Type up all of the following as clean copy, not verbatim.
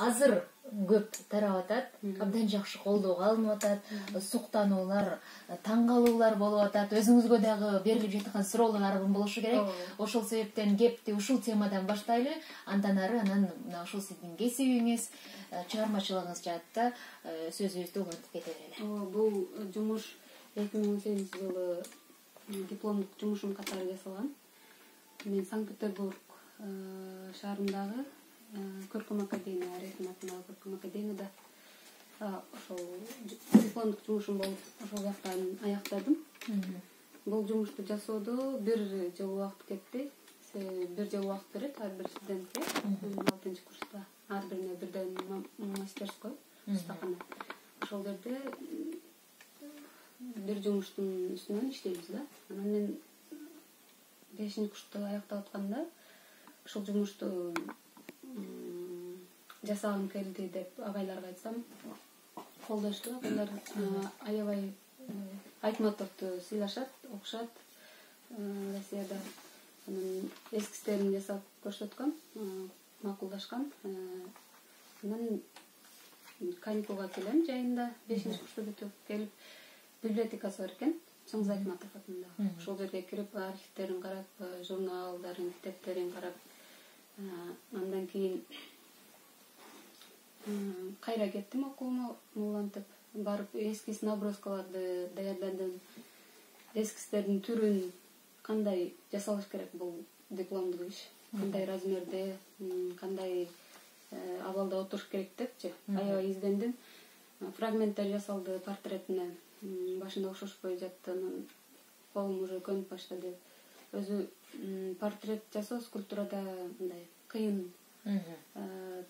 азыр көп тарап атат, абдан жакшы колдоого алынып атат, суктануулар, таң калуулар болуп атат. Өзүңүзгө дагы берилип жаткан суроолор аргын болушу керек. Ошол себептен кепти ушул темадан баштайлы, андан ары анан мына ушул сиздин кесибиңиз, чыгармачылыгыңыз жаатта сөзүбүздү улантып кете берели. Бул жумуш 2018-жылы дипломдук жумушум катары жасалган. Мен Санкт-Петербург шаарындагы Көркөм академия, Арефин атындагы Көркөм академияда ошол дипломдук жумушум болуп ошол жактан аяктадым. Бул жумушту жасоодо 1 жыл убакыт кетти. 1 жыл убакыт берет ар бир студентке 6 курста. Ар бирине бирден мастерской, устакана. Ошол жерде бир жумуштун үстүнөн иштейбиз да. Анан мен 5 курсту аяктап атканда ошол жумушту жасагым келди деп агайларга айтсам, колдошту. Алар аябай Айтматовду сыйлашат, окушат Россияда. Анан эскизтерин жасап көрсөткөн, макулдашкан. Анан каникулга келем жайында 5 курсту бүтүп келип, библиотекасы бар экен, Чыңгыз Айтматов атындагы. Ошол жерге кирип, архивтерин карап, журналдарын, китептерин карап, андан кийин кайра кеттим окуума улантып, барып эскиз наброскаларды даярдадым. Эскизтердин түрүн кандай жасалыш керек бул дипломдук иш, кандай размерде, кандай абалда отуруш керек депчи, аябай издендим. Фрагменттер жасалды портретине, башында окшошпой жатты, анан колум уже көнүп баштады. Өзү портрет жасоо скульптурада мындай кыйын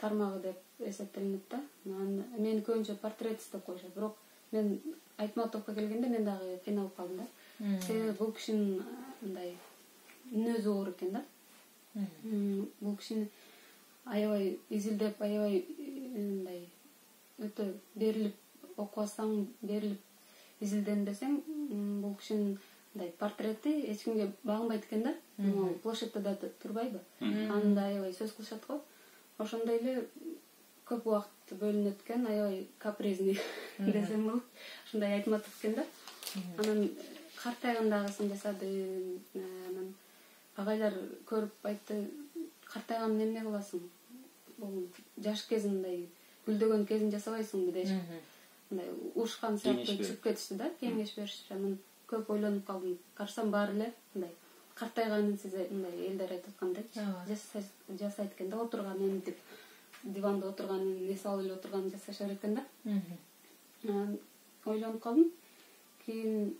тармагы деп эсептелинет да. Мени көбүнчө портретист деп коюшат, бирок мен Айтматовго келгенде мен дагы кыйналып калдым да. Себеби бул кишинин мындай мүнөзү оор экен да. Бул кишини аябай изилдеп, аябай мындай өтө берилип окубасаң, берилип изилденбесең, бул кишинин мындай портрети эч кимге багынбайт экен да. Площадьта да турбайбы? Анда аябай сөз кылышат го. Ошондой эле көп убакыт бөлүнөт экен, аябай капризный десем болот. Ушундай Айтматов экен да. Анан картайгандагысын жасады. Анан агайлар көрүп айтты, картайганда эмне кыласың? Бул жаш кезинде гүлдөгөн кезин жасабайсыңбы дешип. Мындай ушкан сыяктуу чыгып кетишти да, кеңеш беришти. Анан көп ойлонуп калдым. Карасам баары эле мындай картайганын сиз мындай элдер айтып аткандай жасайт экен да, отурган эмитип, диванда отурганын, эс алып эле отурганын жасашар экен да. Ойлонуп калдым. Кийин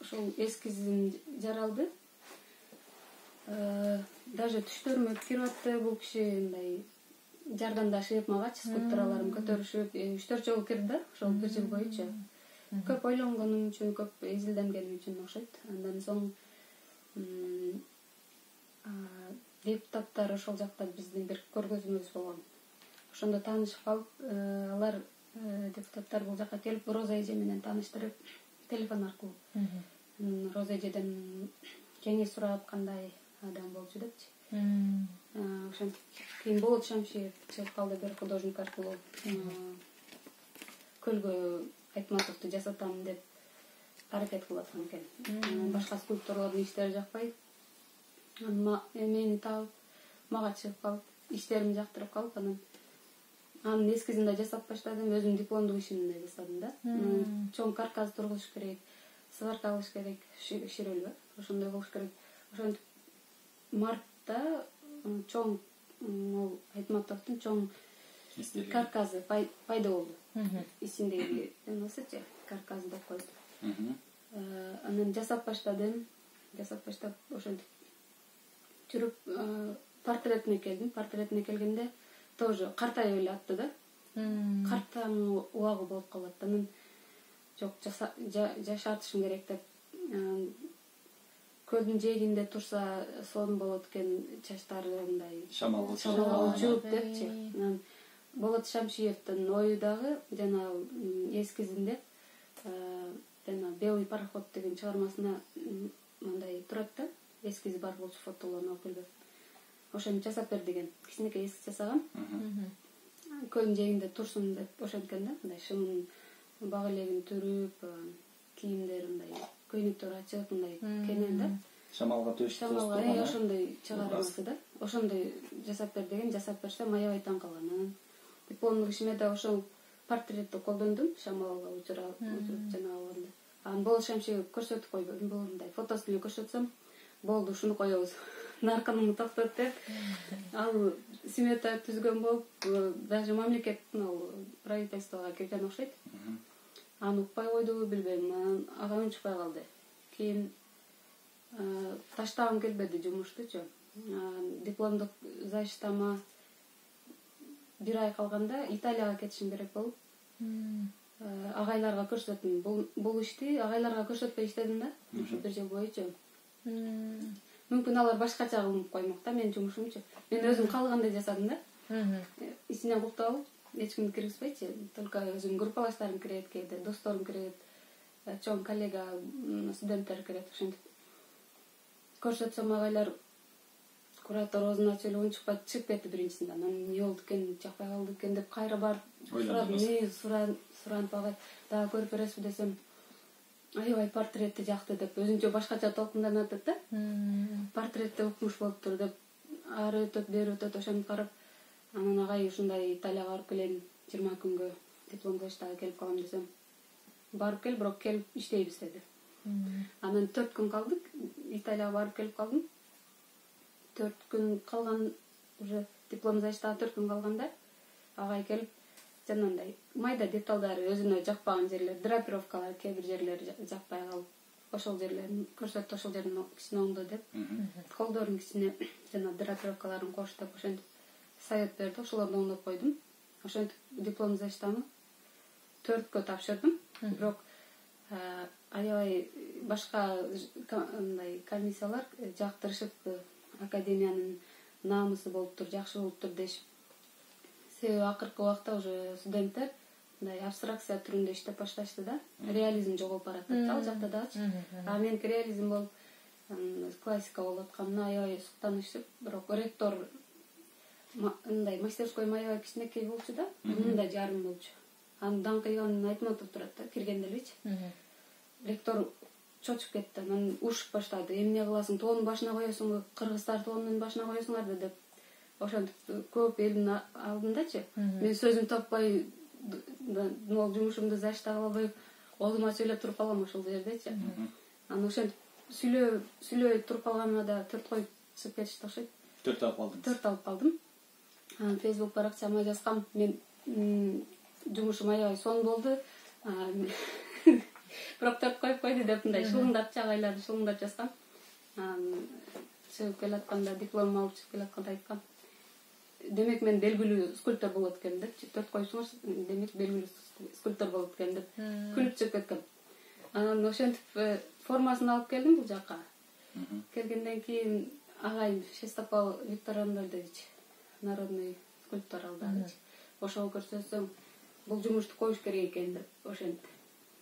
ошол эскизим жаралды. Даже түштөрүмө кирип атты бул киши, мындай жардамдашып, магачы скульптураларым көтөрүшүп, 3-4 жолу кирди да, ошол 1 жыл боюнча. Көп ойлонгонум үчүн, көп изилденгеним үчүн окшойт. Андан соң депутаттар ошол жакта биздин бир көргөзмөбүз болгон. Ошондо таанышып калып, алар депутаттар бул жакка келип, Роза эже менен тааныштырып, телефон аркылуу. Роза эжеден кеңеш сурап, кандай адам болчу депчи. Ошентип кийин Болот Шамшиев чыгып калды, бир художник аркылуу. Көлгө Айтматовду жасатам деп аракет кылып аткан экен. Башка скульпторлордун иштери жакпай, мени таап, мага чыгып калып, иштеримди жактырып калып, анын эскизин да жасап баштадым, өзүмдүн дипломдук ишимди да жасадым да. Чоң каркас тургузуш керек, сварка кылыш керек, ширөлгө, ошондой болуш керек. Ошентип мартта чоң Айтматовдун чоң карказы пайда болду. Ичиндеги эмесичи, карказы деп коет. Анан жасап баштадым, ошентип жүрүп портретине келдим. Портретине келгенде тоже картайып эле атты да. Картаң убагы болуп калат. Анан жок, жашартышым керек деп, көлдүн жээгинде турса сонун болот экен, чачтары мындай шамал жууп депчи. Анан Болот Шамшиевдин ою дагы жана эскизинде жана Белый пароход деген чыгармасына мындай турат да, эскизи бар болчу фотолорун алып келбеп. Ошону жасап бер деген. Кичинекей эскиз жасагам. экөөнүн жээгинде турсун деп ошенткен да, мындай шымын бак элегин түрүп, кийимдер мындай көйнөктөр ачык мындай кенен да. Шамалга төш Шамалга ошондой чыгармасы да. Ошондой жасап бер деген, жасап берсем аябай таң калган. Дипломдук ишиме да ошол портретти колдондум, шамалга учуруп жана алганда. Анан болуш шемшеге көрсөтүп койбодум, бул мындай фотосун эле көрсөтсөм, болду, ушуну коебуз. Наркынымды токтот деп, ал смета түзгөн болуп, даже мамлекеттин ал правительствого кирген окшойт. Аны укпай койдубу билбейм, ага унчукпай калды. Кийин таштагым келбеди жумуштучу. Дипломдук заштама 1 ай калганда Италияга кетишим керек болуп, агайларга көрсөттүм. Бул ишти агайларга көрсөтпөй иштедим да, ушу 1 жыл боюнча. Мүмкүн алар башкача кылып коймок да, менин жумушумчу. Мен өзүм калгандай жасадым да. Ичинен куктап алып, эч кимди киргизбейчи, только өзүм группалаштарым кирет, кээде досторум кирет, чоң коллега, студенттер кирет, ошентип. Көрсөтсөм агайлар куратор оозун ачып эле унчукпай чыгып кетти биринчисинде. Анан эмне болду экен, жакпай калды экен деп кайра барып суранып агай дагы көрүп бересизби десем, аябай портретти жакты деп өзүнчө башкача толкунданып атат да. Портретте укмуш болуптур деп ары өтөт, бери өтөт, ошентип карап, анан агай ушундай Италияга барып келем 20 күнгө диплом заштага келип калам десем, барып кел, бирок келип иштейбиз деди. Анан 4 күн калдык, Италияга барып келип калдым. 4 күн калган, уже диплом заштага 4 күн калганда агай келип жанагындай майда деталдары өзүнө жакпаган жерлер, драпировкалар кээ бир жерлери жакпай калып, ошол жерлерин көрсөттү, ошол жерин кичине оңдо деп, колдорун кичине жана драпировкаларын кош деп ошентип совет берди, ошолорду оңдоп койдум. Ошентип диплом заштамы 4кө тапшырдым, бирок аябай башка мындай комиссиялар жактырышып, академиянын наамысы болуптур, жакшы болуптур дешип. Себеби акыркы убакта уже студенттер мындай абстракция түрүндө иштеп башташты да, реализм жоголуп баратат ал жакта дагычы. Меники реализм болуп, классика болуп атканына аябай суктанышып, бирок ректор мындай мастерской аябай кичинекей болчу да, мындай жарым болчу. Анын даңкыйганын айтмай турат да, киргенде элечи. Ректор чочуп кетти, анан урушуп баштады. Эмне кыласың, тоонун башына коесуңбу, кыргыздар тоонун башына коесуңарбы деп. Ошентип көп элдин алдындачы. Мен сөзүм таппай, могу жумушумду заштап албай, оозум ачып эле туруп калам ошол жердечи. Анан ошентип сүйлөй туруп калганыма да 4 коюп чыгып кетишти окшойт. 4 алып калдым. 4 алып калдым. Анан Facebook баракчама жазгам, мен жумушум аябай сонун болду. Бирок 4 коюп койду деп мындай шылыңдап агайларды шылыңдап жазгам. Чыгып келатканда, дипломумду алып чыгып келатканда айткам. Демек мен белгилүү скульптор болот экенмин деп, 4 коюсуңар, демек белгилүү скульптор болот экен деп күлүп чыгып кеткем. Анан ошентип формасын алып келдим бул жакка. Келгенден кийин агайым Шестопал Виктор Анатольевич, народный скульптор алдагычы. Ошого көрсөтсөм, бул жумушту коюш керек экен деп, ошентип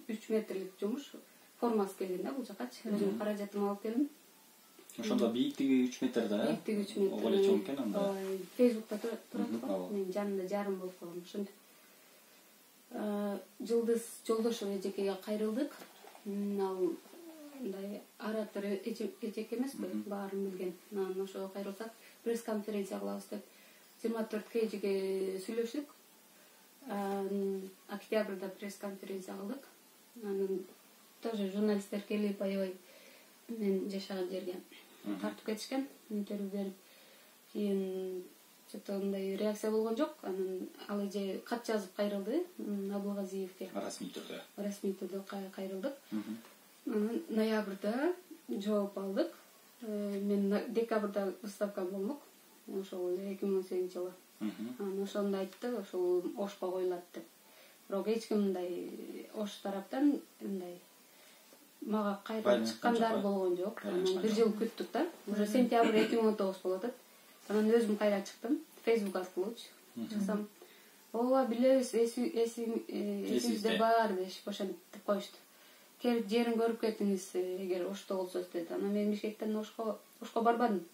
3 метрлик жумуш формасы келген да бул жакачы. Өзүм каражатымды алып келдим. Ошондо бийиктиги 3 метр да, бийиктиги 3 метр. Ого эле чоң экен анда. Facebook'ta турат го. Мен жанында жарым болуп калгам. Ошентип Жылдыз Жолдошева эжекеге кайрылдык. Ал мындай оратор эжек эмеспи, баарын билген. Анан ошого кайрылсак, пресс-конференция кылабыз деп 24 эжеге сүйлөштүк. Октябрда пресс-конференция кылдык. Анан тоже журналисттер келип аябай мен жашаган жерге тартып кетишкен, интервью берип. Кийин что-то мындай реакция болгон жок. Анан ал эже кат жазып кайрылды Абылгазиевке. Расмий түрдө кайрылдык. Анан ноябрда жооп алдык. Мен декабрда выставкам болмок. Ошол 2018-жылы. Анан ошондо айтты, ошол Ошко коюлат деп. Бирок эч ким мындай Ош тараптан мындай мага кайра чыккандар болгон жок. Анан 1 жыл күттүк да. Уже сентябрь 2019 болот. Анан өзүм кайра чыктым. Facebook аркылуучу. Чыксам, ооба билебиз, эсибизде бар дешип ошентип коюшту. Келип жерин көрүп кетиңиз, эгер Ошто болсоңуз деди. Анан мен Бишкектен Ошко барбадым.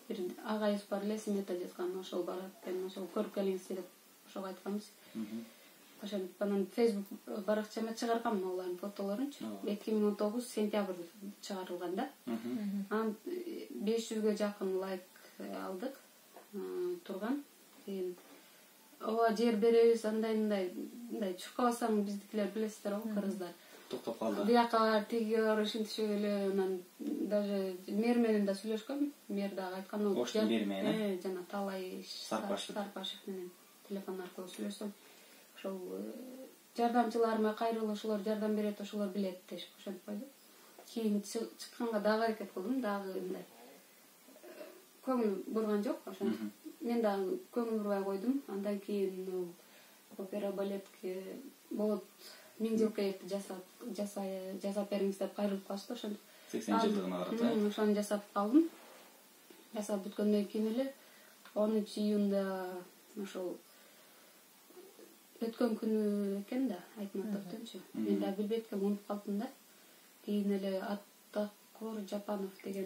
Бир агайыбыз бар эле, смета жазган, ошол барат экен, ошол көрүп келиңиз деп ошого айтканбыз. Ошентип анан Facebook баракчама чыгаргам алардын фотолорунчу. 2019 сентябрь чыгарылган да. Анан 500гө жакын лайк алдык турган. Кийин ооба жер беребиз андай чуркабасаң биздикилер билесиздер го, кыргыздар. Токтоп калды. Бияка бар, тиги бар, ушинтип эле анан даже мэр менен да сүйлөшкөм. Мэр дагы айткан ол. Оштун мэр менен, жана Талай Сарпашев менен телефон аркылуу сүйлөшсөм. Ошол жардамчыларыма кайрылып ошолор жардам берет, ошолор билет дешип ошентип койду. Кийин чыкканга дагы аракет кылдым, дагы мындай көңүл бурган жок, ошентип. Мен дагы көңүл бурбай койдум. Андан кийин опера балетке болот 1000 жылкы эпти жасап бериңиз деп кайрылып калышты, ошентип. 80 жылдыгына карата. Ошону жасап калдым. Жасап бүткөндөн кийин эле 13 июнда ошол өткөн күнү экен да, Айтматовдунчу. Мен да билбей эткем, унутуп калдым да. Кийин эле Аттакор Жапанов деген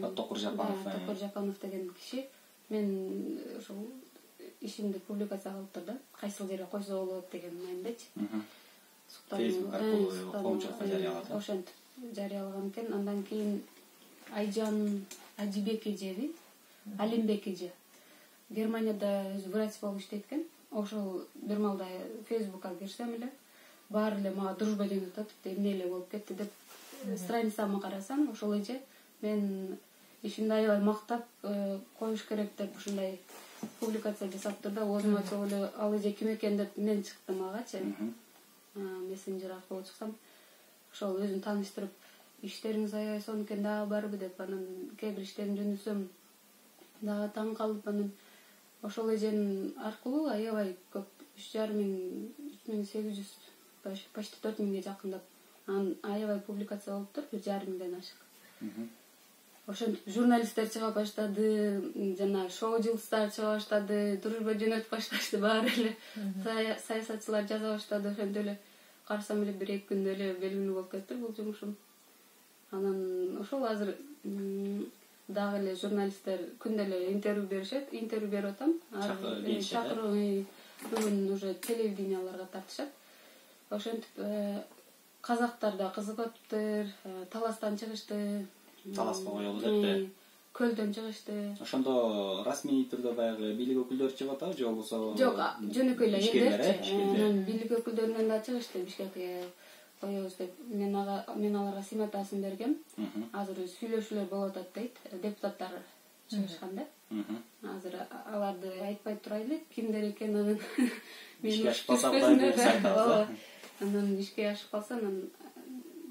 киши мен ошол ишимди публикация кылыптыр да, кайсыл жерге койсо болот деген майындачы. Facebook аркылуу коомчулукка жарыялаган. Ошентип жарыялаган экен. Андан кийин Айжан Ажибек эжеби, Алимбек эже Германияда өзү врач болуп иштейт экен. Ошол бир малда Facebookка кирсем эле баары эле мага дружба жөнөтүп атып, эмне эле болуп кетти деп страницама карасам, ошол эже мен ишимди аябай мактап коюш керек деп ушундай публикация жасап турду да, өзүм ачып эле ал эже ким экен деп мен чыктым агачы. Мессенджер аркылуу чыксам, ошол өзүн тааныштырып, иштериңиз аябай сонун экен, дагы барбы деп, анан кээ бир иштерин жөнөтсөм дагы таң калып, анан ошол эженин аркылуу аябай көп 3500, 3800, почти 4000ге жакындап анан аябай публикация болуптур, 1500ден ашык. Ошентип журналисттер чыга баштады, жана шоу жылдыздар чыга баштады, дружба жөнөтүп башташты баары эле. Саясатчылар жаза баштады, ошентип эле карасам эле 1-2 күндө эле белгилүү болуп кетти бул жумушум. Анан ошол азыр дагы эле журналисттер күндө эле интервью беришет, интервью берип атам. Чакыруу бүгүн уже телевиденияларга тартышат. Ошентип казактар да кызыгып атыптыр, таластан чыгышты. Таласка коелу депти. Көлдөн чыгышты. Ошондо расмий түрдө баягы бийлик өкүлдөрү чыгып атабы же болбосо? Жок, жөнөкөй эле элдер. Бийлик өкүлдөрүнөн да чыгышты, Бишкекке коебуз деп. Мен аларга симатасын бергем. Азыр сүйлөшүүлөр болуп атат дейт, депутаттар чыгышканда. Азыр аларды айтпай турайлы, кимдер экенин мен ишке ашып калса Кудай айтабыз. Анан ишке ашып калса, анан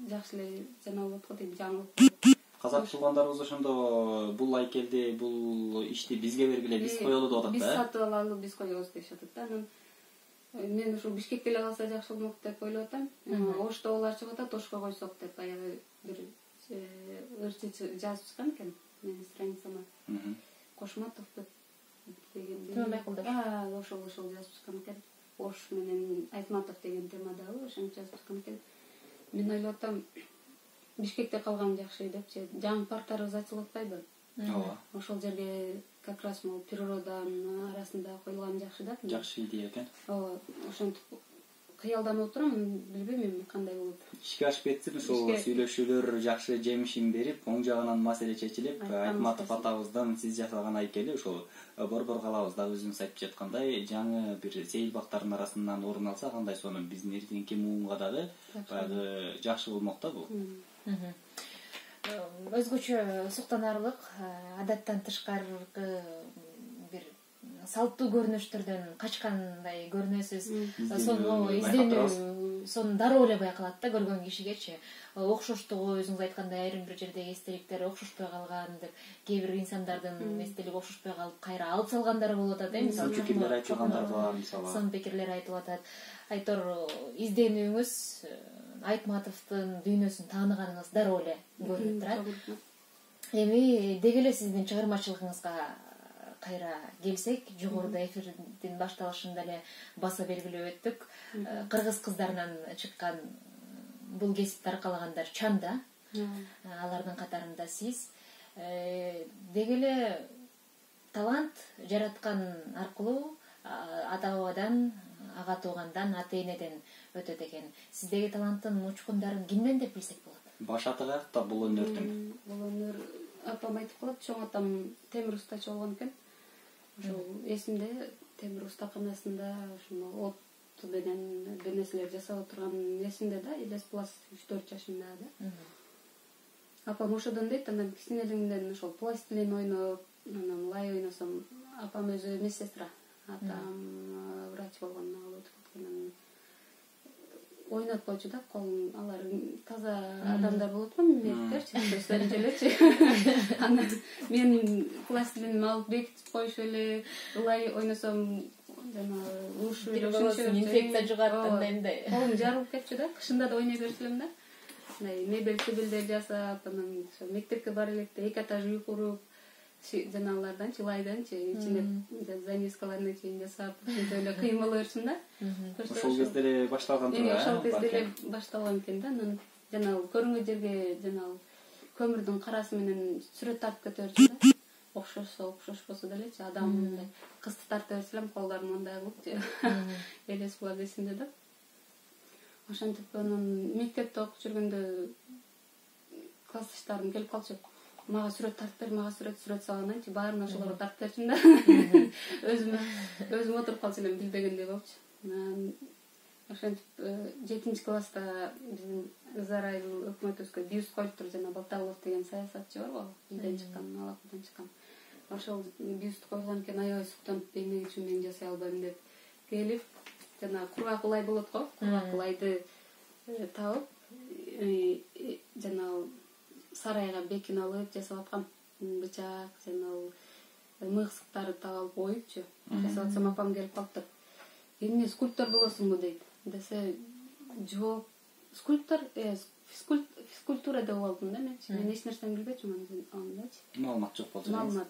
жакшы эле жана болот го дейт, жаңылык. Казак туугандарыбыз ошондо бул айкелди, бул ишти бизге бергиле, биз коелу деп атат да. Биз сатып алалы, биз коебуз деп атат да. Анан мен ушул Бишкекке эле калса жакшы болмок деп ойлоп атам. Ошто алар чыгып атат, Ошко койсок деп аябай бир ырчы жазып чыккан экен менин страницама. Кошматов деген ошол жазып чыккан экен. Ош менен Айтматов деген темадагы ошентип жазып чыккан экен. Мен ойлоп атам, Бишкекте калган жакшы депчи, жаңы парктарыбыз ачылып атпайбы? Ооба. Ошол жерге как раз могу природанын арасында коюлган жакшы да. Жакшы идея экен. Ооба, ошентип кыялданып отурам, билбейм эми кандай болот. Ишке ашып кетсин, ушул сүйлөшүүлөр жакшы жемишин берип, оң жагынан маселе чечилип, Айтматов атабыздын сиз жасаган айкели ушул Борбор калабызда өзүңүз айтып жаткандай, жаңы бир сейил бактардын арасынан орун алса, кандай сонун биздин эртеңки муунга дагы баягы жакшы болмок да бул. Өзгөчө суктанарлык, адаттан тышкаркы бир салттуу көрүнүштөрдөн качкандай көрүнөсүз. Сону изденүү, сону дароо эле байкалат да көргөн кишигечи. Окшоштугу өзүңүз айткандай айрым бир жердеги эстеликтер окшошпой калган деп, кээ бир инсандардын эстелиги окшошпой калып, кайра алып салгандары болуп атат, мисалы пикирлер айтылгандар бар, мисалы. Сон пикирлер айтылып атат. Айтор изденүүңүз Айтматовдун дүйнөсүн тааныганыңыз дароо эле көрүнүп турат. Эми деги эле сиздин чыгармачылыгыңызга кайра келсек, жогоруда эфирдин башталышында эле баса белгилеп өттүк. Кыргыз кыздарынан чыккан бул кесипти аркалагандар чанда. Алардын катарында сиз. Деги эле талант жараткан аркылуу ата бабадан ага туугандан ата энеден өтөт экен. Сиздеги таланттын учкундарын кимден деп билсек болот? Башаты каякта бул өнөрдүн? Бул өнөр апам айтып калат, чоң атам темир устачы болгон экен. Ошол эсимде темир устаканасында ошону от менен бир нерселер жасап отурган эсимде да, элес пласт 3-4 жашымда да. Апам ошодон дейт, анан кичинелигимден ошол пластилин ойноп, анан лай ойносом, апам өзү медсестра, атам врач болгон, ал өтүп кеткен. Ойнотпочу да, колун алар таза адамдар болот го, медтерчи, өздөрү элечи. Анан мен пластилинимди алып бекитип коюшуп эле лай ойносом, жана ушу инфекция жугат андайындай. Колум жарылып кетчү да, кышында да ойной берчү элем да. Мебель кебелдер жасап, анан мектепке бара электе 2 этаж үй куруп, жанагыларданчы лайданчы ичине занискаларны чейин жасап, ошентип эле кыймыл өрчүм да. Ошол кезде эле башталган турган. Ошол кезде эле башталган экен да. Анан жанагы көрүнгөн жерге жанагы көмүрдүн карасы менен сүрөт тартып кете берчүм да. Окшошпосо делечи, адам мындай кысты тарта берсем, колдорум мындай кылыпчы. Элес булат эсимде да. Ошентип анан мектепте окуп жүргөндө классташтарым келип калчу. Мага сүрөт тартып бер, мага сүрөт салгананчы баарын ошолорго тартып берчүм да. Өзүм отуруп калчу элем, билбегендей болчу. Ошентип 7-класста биздин Ызар айыл өкмөтүбүзгө бюст коюптур, жана Балталов деген саясатчы бар го, үйдөн чыккан, Алакудан чыккан. Ошол бюст койгон экен, аябай суктанып, эмне үчүн мен жасай албайм деп келип, жана кургак лай болот го, кургак лайды табып, жана сарайга бекин алып жасап аткам. Бычак, жана мыйксыктарды таап алып оюпчу. Жасап атсам апам келип калыптыр. Эмне скульптор болосуңбу дейт. Десе, жок, скульптор, физкультура деп алдым да мен. Мен эч нерсени билбечүмүн андачы. Маалымат жок болчу.